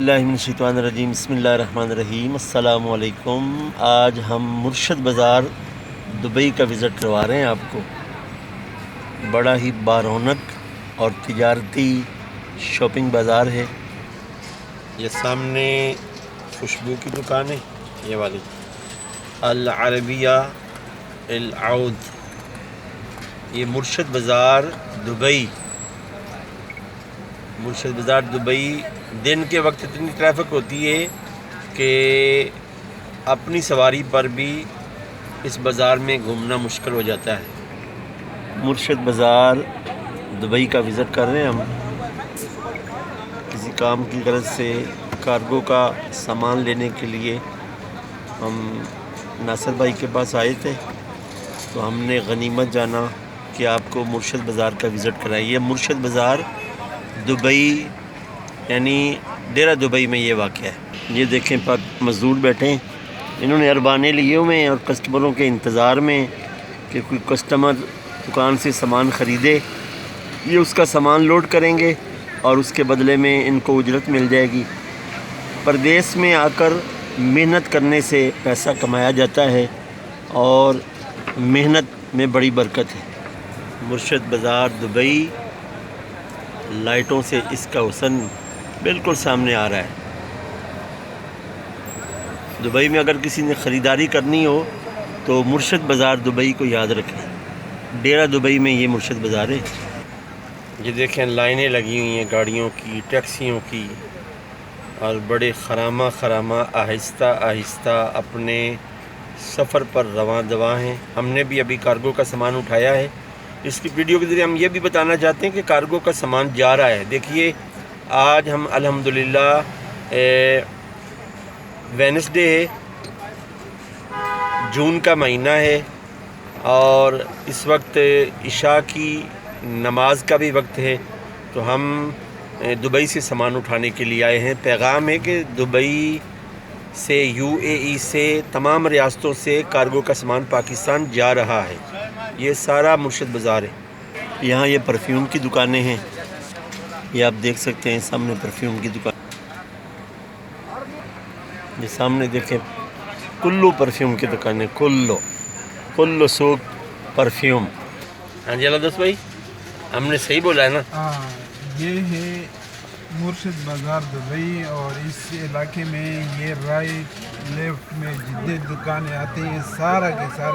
اللہ من الشیطان الرجیم بسم اللہ الرحمن الرحیم السلام علیکم۔ آج ہم مرشد بازار دبئی کا وزٹ کروا رہے ہیں آپ کو۔ بڑا ہی بارونق اور تجارتی شاپنگ بازار ہے۔ یہ سامنے خوشبو کی دکان ہے، یہ والی العربیہ العود، یہ مرشد بازار دبئی۔ مرشد بازار دبئی دن کے وقت اتنی ٹریفک ہوتی ہے کہ اپنی سواری پر بھی اس بازار میں گھومنا مشکل ہو جاتا ہے۔ مرشد بازار دبئی کا وزٹ کر رہے ہیں ہم، کسی کام کی غرض سے کارگو کا سامان لینے کے لیے ہم ناصر بھائی کے پاس آئے تھے، تو ہم نے غنیمت جانا کہ آپ کو مرشد بازار کا وزٹ کرائیے۔ مرشد بازار دبئی یعنی ڈیرہ دبئی میں یہ واقع ہے۔ یہ دیکھیں پاک مزدور بیٹھے ہیں، انہوں نے اربانے لیے ہوئے ہیں اور کسٹمروں کے انتظار میں کہ کوئی کسٹمر دکان سے سامان خریدے، یہ اس کا سامان لوڈ کریں گے اور اس کے بدلے میں ان کو اجرت مل جائے گی۔ پردیس میں آ کر محنت کرنے سے پیسہ کمایا جاتا ہے اور محنت میں بڑی برکت ہے۔ مرشد بازار دبئی، لائٹوں سے اس کا حسن بالکل سامنے آ رہا ہے۔ دبئی میں اگر کسی نے خریداری کرنی ہو تو مرشد بازار دبئی کو یاد رکھیں۔ ڈیرہ دبئی میں یہ مرشد بازار ہے۔ یہ دیکھیں لائنیں لگی ہوئی ہیں گاڑیوں کی، ٹیکسیوں کی، اور بڑے خرامہ آہستہ آہستہ اپنے سفر پر رواں دواں ہیں۔ ہم نے بھی ابھی کارگو کا سامان اٹھایا ہے۔ اس کی ویڈیو کے ذریعے ہم یہ بھی بتانا چاہتے ہیں کہ کارگو کا سامان جا رہا ہے۔ دیکھیے آج ہم الحمدللہ وینسڈے ہے، جون کا مہینہ ہے، اور اس وقت عشاء کی نماز کا بھی وقت ہے، تو ہم دبئی سے سامان اٹھانے کے لیے آئے ہیں۔ پیغام ہے کہ دبئی سے UAE سے تمام ریاستوں سے کارگو کا سامان پاکستان جا رہا ہے۔ یہ سارا مرشد بازار ہے۔ یہاں یہ پرفیوم کی دکانیں ہیں، یہ آپ دیکھ سکتے ہیں سامنے پرفیوم کی دکان، یہ سامنے دیکھیں کلو پرفیوم کی دکانیں، کلو سوق پرفیوم۔ ہاں جی اللہ دوست بھائی، ہم نے صحیح بولا ہے نا؟ یہ ہے مرشد بازار دبئی، اور اس علاقے میں یہ رائٹ لیفٹ میں جتنے دکانیں آتی ہیں سارا کے سارے